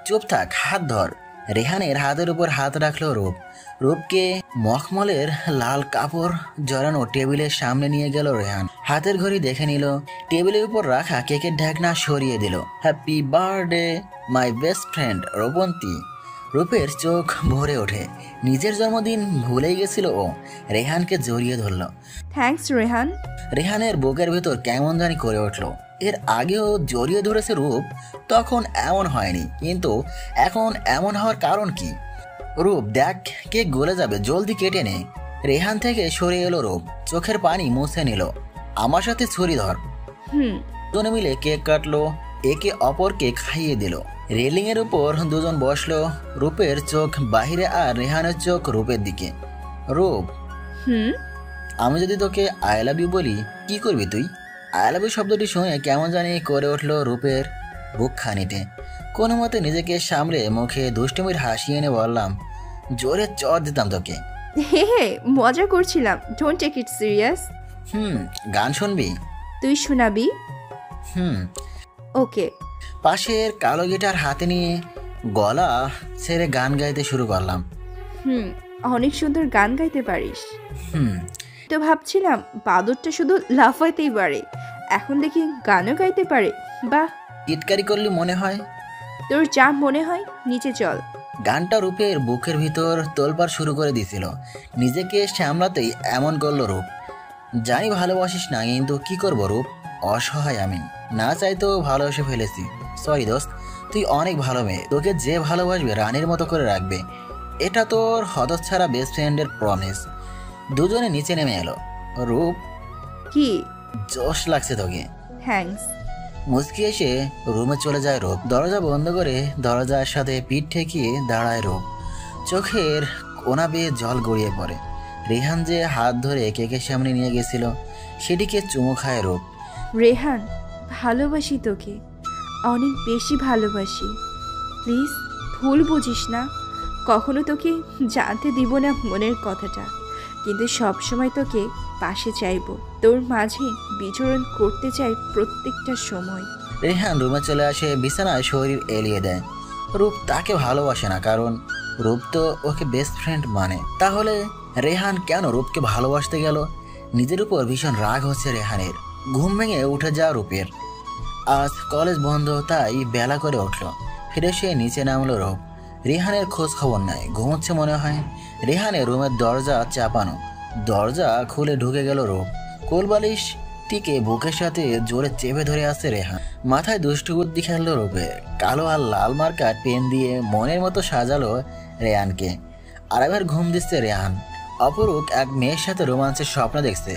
চুপ থাক, হাত ধর। রেহানের হাতের উপর হাত রাখলো রূপ। রূপকে মখমলের লাল কাপড় জড়ানো টেবিলের সামনে নিয়ে গেল রেহান। হাতের ঘড়ি দেখে নিল। টেবিলের উপর রাখা কেকের ঢাকনা সরিয়ে দিল। Happy birthday my best friend Rupanti. রূপের চোখ ভরে ওঠে। নিজের জন্মদিন ভুলেই গেছিল ও। রেহানকে জড়িয়ে ধরল। থ্যাঙ্কস রেহান। রেহানের বুকের ভেতর কেমন জানি করে উঠল। এর আগেও জড়িয়ে ধরেছে রূপ, তখন এমন হয়নি, কিন্তু এখন এমন হওয়ার কারণ কি? রূপ দেখ কেক গলে যাবে, জলদি কেটে নে। রেহান থেকে সরে এলো রূপ, চোখের পানি মুছে নিল। আমার সাথে ছুরি ধর। দুজনে মিলে কেক কাটলো, একে অপরকে খাইয়ে দিল। রেলিং এর উপর দুজন বসলো, রূপের চোখ বাহিরে আর রেহানের চোখ রূপের দিকে। রূপ, আমি যদি তোকে আই লাভ ইউ বলি কি করবি তুই? আই লাভ ইউ শব্দটি শুনে কেমন জানি করে উঠলো রূপের বুক খানিতে। কোনো মতে নিজেকে সামলে মুখে দুষ্টুমির হাসি এনে বললাম, জোরে চর দিতাম তোকে। হে হে, মজা করছিলাম, ডোন্ট টেক ইট সিরিয়াস। গান শুনবি? তুই শোনাবি? ওকে। পাশের কালো গিটার হাতে নিয়ে গলা ছেড়ে গান গাইতে শুরু করলাম। অনেক সুন্দর গান গাইতে পারিস। তো ভাবছিলাম বাদরটা শুধু লাফাইতেই পারে, এখন দেখি গানও গাইতে পারে। বাহ, টিটকারি করলি মনে হয়। তোর যা মনে হয়, নিচে চল। গানটা রূপের বুকের ভিতর তোলপাড় শুরু করে দিছিল। নিজেকে সামলাতেই এমন করলো রূপ। জানি ভালোবাসিস না, কিন্তু কি করবো রূপ, অসহায় আমি। না চাইতেও ভালোবেসে ফেলেছি। সরি দোস্ত, তুই অনেক ভালো মেয়ে, তোকে যে ভালোবাসবে রানীর মতো করে রাখবে, এটা তোর হতচ্ছাড়া বেস্ট ফ্রেন্ডের প্রমিস। দুজনে নিচে নেমে এলো। রূপ, কি জোশ লাগছে তোকে। থ্যাঙ্কস। মুচকি এসে রুমে চলে যায় রূপ। দরজা বন্ধ করে দরজার সাথে পিঠ ঠেকিয়ে দাঁড়ায় রূপ। চোখের কোনা বেয়ে জল গড়িয়ে পড়ে। রেহান যে হাত ধরে কেকের সামনে নিয়ে গেছিল, সেটিকে চুমু খায় রূপ। রেহান, ভালোবাসি তোকে, অনেক বেশি ভালোবাসি। প্লিজ ভুল বুঝিস না, কখনো তোকে জানতে দিব না মনের কথাটা, কিন্তু সবসময় তোকে পাশে চাইবো, তোর মাঝে বিচরণ করতে চাই প্রত্যেকটা সময়। রেহান রুমে চলে আসে, বিছানায় শরীর এলিয়ে দেয়। রূপ তাকে ভালোবাসে না, কারণ রূপ তো ওকে বেস্ট ফ্রেন্ড মানে। তাহলে রেহান কেন রূপকে ভালোবাসতে গেল? নিজের উপর ভীষণ রাগ হচ্ছে রেহানের। ঘুম ভেঙে উঠে যা রূপের। আজ কলেজ বন্ধ, তাই বেলা করে উঠল। ফিরে সে নিচে নামলো রূপ। রেহানের খোঁজ খবর নাই, ঘুমোচ্ছে মনে হয়। রেহানের রুমের দরজা চাপানো, দরজা খুলে ঢুকে গেল রূপ। কোলবালিশ টিকে বুকের সাথে জোরে চেপে ধরে আসছে রেহান। মাথায় দুষ্টু বুদ্ধি খেললো রূপে। কালো আর লাল মার্কার পেন দিয়ে মনের মতো সাজালো রেহানকে। আর এবার ঘুম দিচ্ছে রেহান। অপরূপ এক মেয়ের সাথে রোমাঞ্চের স্বপ্ন দেখছে,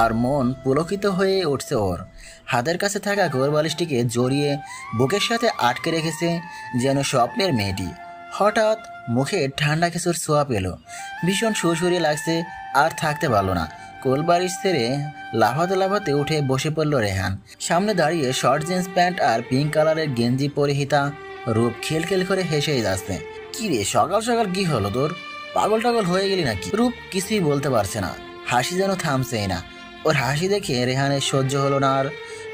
আর মন পুলকিত হয়ে উঠছে ওর। হাতের কাছে থাকা কোলবালিশটিকে জড়িয়ে বুকের সাথে আটকে রেখেছে যেন স্বপ্নের মেয়েটি। হঠাৎ মুখে ঠান্ডা কিছুর ছোঁয়া পেল। ভীষণ সুরসুরি লাগছে, আর থাকতে পারলো না। কোলবালিশ ছেড়ে লাফাতে লাফাতে উঠে বসে পড়ল রেহান। সামনে দাঁড়িয়ে শর্ট জিন্স প্যান্ট আর পিঙ্ক কালারের গেঞ্জি পরিহিতা রূপ খেলখেল করে হেসেই যাচ্ছে। কি রে, সকাল সকাল কি হলো তোর? পাগল টাগল হয়ে গেলি নাকি? রূপ কিছুই বলতে পারছে না, হাসি যেন থামছেই না। ওর হাসি দেখে রেহানের সহ্য হলো না, আর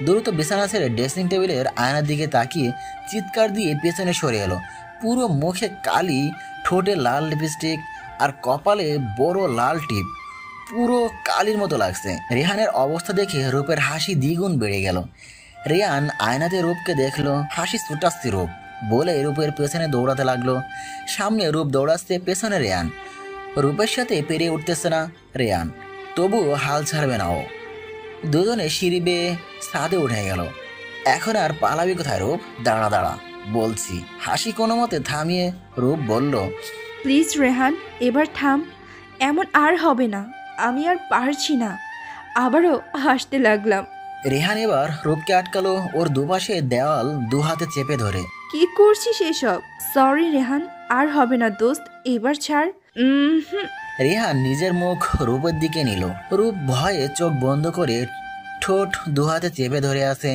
দ্রুত বিছানা ছেড়ে ড্রেসিং টেবিলের আয়নার দিকে তাকিয়ে চিৎকার দিয়ে পেছনে সরে এলো। পুরো মুখে কালি, ঠোঁটে লাল লিপস্টিক আর কপালে বড় লাল টিপ, পুরো কালির মতো লাগছে। রেহানের অবস্থা দেখে রূপের হাসি দ্বিগুণ বেড়ে গেল। রেহান আয়নাতে রূপকে দেখলো, হাসি ছুটাচ্ছে রূপ বলে রূপের পেছনে দৌড়াতে লাগলো। সামনে রূপ দৌড়াচ্ছে, পেছনে রেহান। রূপের সাথে পেরিয়ে উঠতেছে না রেহান, তবুও হাল ছাড়বে না ও। দুজনে সিঁড়ি বেয়ে ছাদে উঠে গেল। এখন আর পালাবি কোথায় রূপ? দাঁড়া দাঁড়া বলছি। হাসি কোনো মতে থামিয়ে রূপ বলল, প্লিজ রেহান, এবার থাম, এমন আর হবে না, আমি আর পারছি না। আবারও হাসতে লাগলাম। রেহান এবার রূপকে আটকালো, ওর দুপাশে দেওয়াল দু হাতে চেপে ধরে। কি করছিস এসব? সরি রেহান, আর হবে না দোস্ত, এবার ছাড়। রেহান নিজের মুখ রূপের দিকে নিল। রূপ ভয়ে চোখ বন্ধ করে ঠোঁট দু হাতে চেপে ধরে আছে।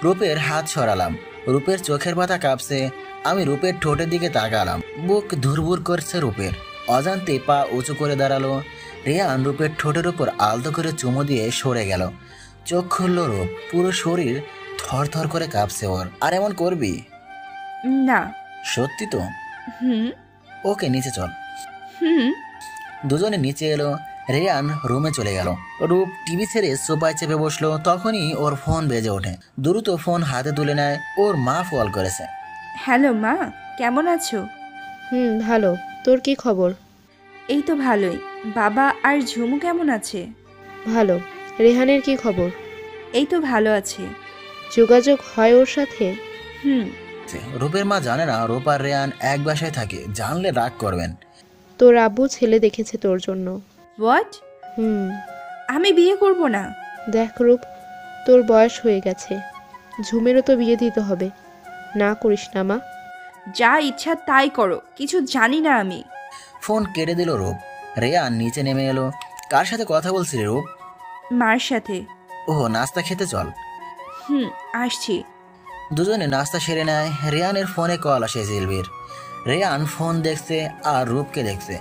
রূপের হাত সরালাম, রূপের চোখের পাতা কাঁপছে। আমি রূপের ঠোঁটের দিকে তাকালাম, বুক ধুরভুর করছে রূপের। অজান্তে পা উঁচু করে দাঁড়ালো। রেহান রূপের ঠোঁটের উপর আলতো করে চুমু দিয়ে সরে গেল। চোখ খুলল রূপ, পুরো শরীর থরথর করে কাঁপছে ওর। আর এমন করবি না? সত্যি তো? ওকে নিচে চল। দুজনে নিচে এলো। রেহান রুমে চলে গেল। রূপ টিভি ছেড়ে সোফায় চেপে বসলো। তখনই ওর ফোন বেজে ওঠে। দ্রুত ফোন হাতে তুলে নেয়। ওর মা কল করেছে। হ্যালো মা, কেমন আছো? ভালো, তোর কি খবর? এই তো ভালোই। বাবা আর ঝুমু কেমন আছে? ভালো। রেহানের কি খবর? এই তো ভালো আছে। যোগাযোগ হয় ওর সাথে? রূপের মা জানে না রূপ আর রেহান এক বাসায় থাকে, জানলে রাগ করবেন। তোর আব্বু ছেলে দেখেছে তোর জন্য। হোয়াট? হুম। আমি বিয়ে করব না। দেখ রূপ, তোর বয়স হয়ে গেছে, ঝুমেরও তো বিয়ে দিতে হবে, না করিস না মা। যা ইচ্ছা তাই করো, কিছু জানি না আমি। ফোন কেটে দিল রূপ। রেহান নিচে নেমে এলো। কার সাথে কথা বলছিলি রূপ? মার সাথে। ওহ, নাস্তা খেতে চল। আসছি। দুজনে নাস্তা সেরে নেয়। রেহানের ফোনে কল আসে সিলভির। রেহান ফোন দেখছে আর রূপকে দেখছে।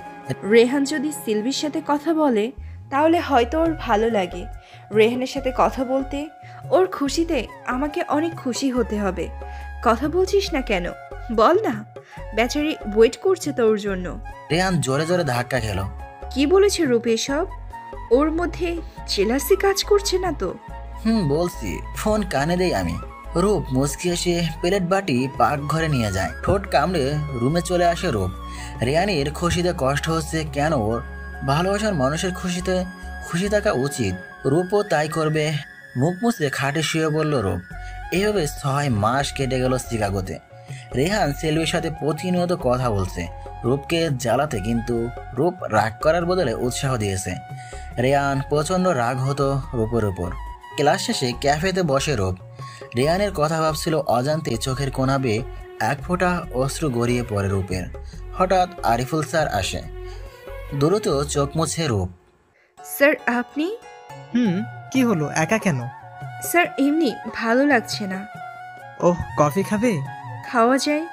রেহান যদি সিলভির সাথে কথা বলে তাহলে হয়তো ওর ভালো লাগে। রেহানের সাথে কথা বলতে ওর খুশিতে আমাকে অনেক খুশি হতে হবে। কথা বলছিস না কেন? বল না, বেচারি ওয়েট করছে তোর জন্য। রেহান জোরে জোরে ধাক্কা খেল। কি বলেছে রূপ এসব? ওর মধ্যে জেলাসি কাজ করছে না তো? বলছি। ফোন কানে দেই আমি। রূপ মুচকি এসে প্লেট বাটি পাক ঘরে নিয়ে যায়। ঠোঁট কামড়ে রুমে চলে আসে রূপ। রেহানের খুশিতে কষ্ট হচ্ছে কেন? ওর ভালোবাসার মানুষের খুশিতে খুশি থাকা উচিত। রূপও তাই করবে। মুখ মুছে খাটে শুয়ে বলল রূপ। এইভাবে 6 মাস কেটে গেল শিকাগোতে। রেহান সেলভির সাথে প্রতিনিয়ত কথা বলছে রূপকে জ্বালাতে, কিন্তু রূপ রাগ করার বদলে উৎসাহ দিয়েছে। রেহান প্রচণ্ড রাগ হতো রূপের উপর। ক্লাস শেষে ক্যাফেতে বসে রূপ। রেহানের কথা ভাবছিল, অজান্তে চোখের কোণা বেয়ে এক ফোঁটা অশ্রু গড়িয়ে পড়ে রূপের। হঠাৎ আরিফুল স্যার আসে। দ্রুত চোখ মুছে রূপ। স্যার আপনি? কি হলো, একা কেন? স্যার এমনি, ভালো লাগছে না। ওহ, কফি খাবে? খাওয়া যায়।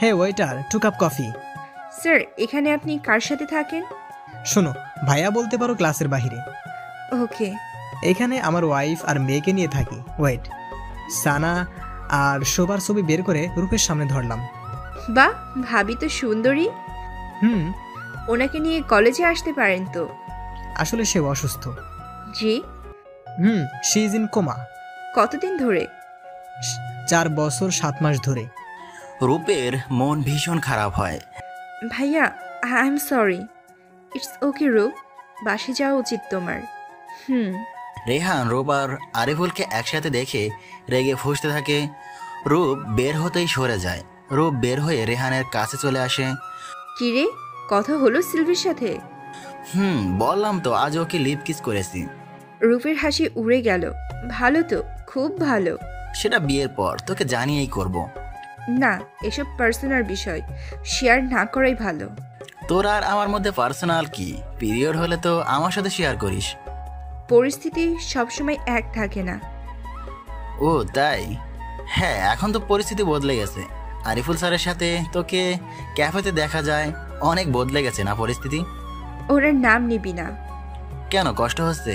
হে ওয়েটার, 2 কাপ কফি। স্যার এখানে আপনি কার সাথে থাকেন? শোনো, ভাইয়া বলতে পারো ক্লাসের বাহিরে। ওকে। এখানে আমার ওয়াইফ আর মেয়েকে নিয়ে থাকি। ওয়েট, সানা আর শোবার ছবি বের করে রূপের সামনে ধরলাম। বাহ, ভাবি তো সুন্দরী। ওনাকে নিয়ে কলেজে আসতে পারেন তো। আসলে সে অসুস্থ। জি। She is in coma. কতদিন ধরে? 4 বছর 7 মাস ধরে। রূপের মন ভীষণ খারাপ হয়। ভাইয়া, I am sorry. It's okay রূপ, বাসে যাওয়া উচিত তোমার। রেহান রূপ আর আরিফুলকে একসাথে দেখে রেগে ফুঁসতে থাকে। রূপ বের হতেই সরে যায়। রূপ বের হয়ে রেহানের কাছে চলে আসে। কিরে, কথা হলো সিলভির সাথে? বললাম তো, আজ ওকে লিপ কিস করেছি। রূপের হাসি উড়ে গেল। ভালো তো, খুব ভালো। সেটা বিয়ের পর তোকে জানিয়েই করব। না, এসব পার্সোনাল বিষয় শেয়ার না করাই ভালো। তোর আর আমার মধ্যে পার্সোনাল কি? পিরিয়ড হলে তো আমার সাথে শেয়ার করিস। পরিস্থিতি সবসময় এক থাকে না। ও তাই? হ্যাঁ, এখন তো পরিস্থিতি বদলে গেছে। আরিফুল স্যারের সাথে তোকে ক্যাফেতে দেখা যায়। অনেক বদলে গেছে না পরিস্থিতি? ওনার নাম নিবি না। কেন, কষ্ট হচ্ছে?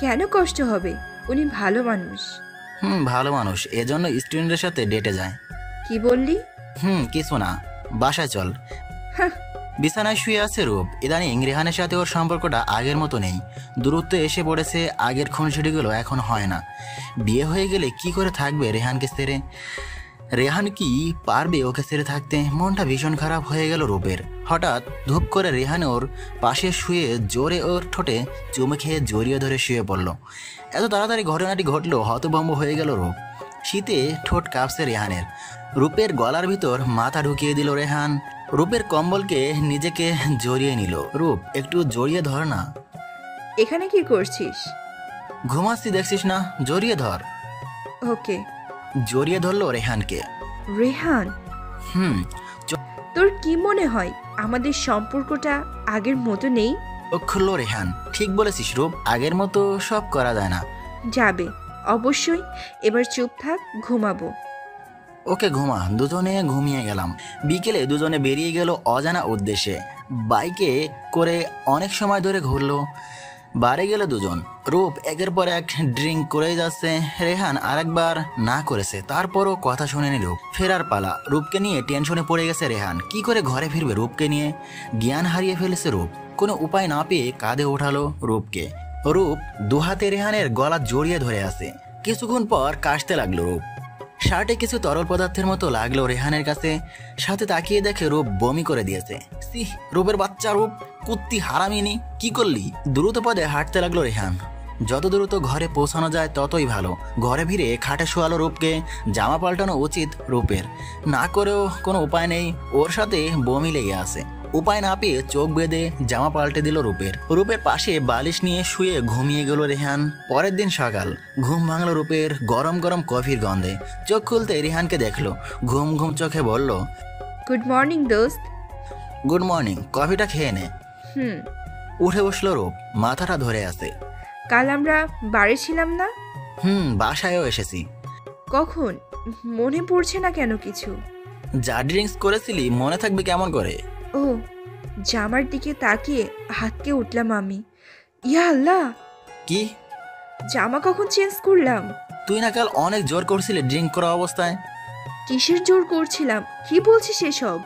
কেন কষ্ট হবে? উনি ভালো মানুষ। ভালো মানুষ, এজন্য স্টুডেন্টের সাথে ডেটে যায়। কি বললি? কিছু না, বাসায় চল। বিছানায় শুয়ে আছে রূপ। ইদানিং রেহানের সাথে ওর সম্পর্কটা আগের মতো নেই। দূরত্ব এসে পড়েছে। আগের খুনসুটিগুলো এখন হয় না। বিয়ে হয়ে গেলে কি করে থাকবে রেহানকে ছেড়ে? রেহান কি পারবে ওকে ছেড়ে থাকতে? মনটা ভীষণ খারাপ হয়ে গেল রূপের। হঠাৎ ধূপ করে রেহান ওর পাশে শুয়ে জোরে ওর ঠোঁটে চুমু খেয়ে জড়িয়ে ধরে শুয়ে পড়ল। এত তাড়াতাড়ি ঘটনাটি ঘটলো, হতভম্ব হয়ে গেল রূপ। শীতে ঠোঁট কাঁপছে রেহানের। রূপের গলার ভিতর মাথা ঢুকিয়ে দিল রেহান। রূপের কম্বলকে নিজেকে জড়িয়ে নিল। রূপ, একটু জড়িয়ে ধর না। এখানে কি করছিস? ঘুমাচ্ছি দেখছিস না, জড়িয়ে ধর। ওকে। জড়িয়ে ধরলো রেহানকে। রেহান, তোর কি মনে হয় আমাদের সম্পর্কটা আগের মতো নেই? খুললো রেহান। ঠিক বলেছিস রূপ, আগের মতো সব করা যায় না। যাবে, অবশ্যই। এবার চুপ থাক, ঘুমাবো। ওকে ঘুমা। দুজনে ঘুমিয়ে গেলাম। বিকেলে দুজনে বেরিয়ে গেল অজানা উদ্দেশ্যে। বাইকে করে অনেক সময় ধরে ঘুরলো। বারে গেল দুজন। রূপ একের পর এক ড্রিঙ্ক করেই যাচ্ছে। রেহান আরেকবার না করেছে, তারপরও কথা শুনেনি রূপ। ফেরার পালা। রূপকে নিয়ে টেনশনে পড়ে গেছে রেহান। কি করে ঘরে ফিরবে রূপকে নিয়ে? জ্ঞান হারিয়ে ফেলেছে রূপ। কোনো উপায় না পেয়ে কাঁধে ওঠালো রূপকে। রূপ দুহাতে রেহানের গলা জড়িয়ে ধরে আছে। কিছুক্ষণ পর কাশতে লাগলো রূপ। শার্টে কিছু তরল পদার্থের মতো লাগলো রেহানের কাছে। সাথে তাকিয়ে দেখে রূপ বমি করে দিয়েছে। রূপের বাচ্চা রূপ, কুত্তি হারামিনি, কি করলি? দ্রুত পদে হাঁটতে লাগলো রেহান। যত দ্রুত ঘরে পৌঁছানো যায় ততই ভালো। ঘরে ফিরে খাটে শোয়ালো রূপকে। জামা পাল্টানো উচিত রূপের, না করেও কোনো উপায় নেই। ওর সাথে বমি লেগে আছে। উপায় না পেয়ে চোখ বেঁধে জামা পাল্টে দিল রূপের। রূপের পাশে বালিশ নিয়ে শুয়ে ঘুমিয়ে গেল রেহান। পরের দিন সকাল, ঘুম ভাঙল রূপের গরম গরম কফির গন্ধে। চোখ খুলতে রেহানকে দেখলো, ঘুম ঘুম চোখে বলল, গুড মর্নিং দোস্ত। গুড মর্নিং, কফিটা খেয়ে নে। হুম। উঠে বসলো রূপ, মাথাটা ধরে আছে। কাল আমরা বাড়ি ছিলাম না? বাসায়ও এসেছি। কখন? মনে পড়ছে না কেন কিছু। যা ড্রিঙ্কস করেছিলি মনে থাকবে কেমন করে? ও, জামার দিকে তাকিয়ে হাতকে উঠলাম আমি। ইয়া আল্লাহ, কি? জামা কখন চেঞ্জ করলাম? তুই না কাল অনেক জোর করছিলি ড্রিঙ্ক করা অবস্থায়। কিসের জোর করছিলাম? কি বলছিস এসব?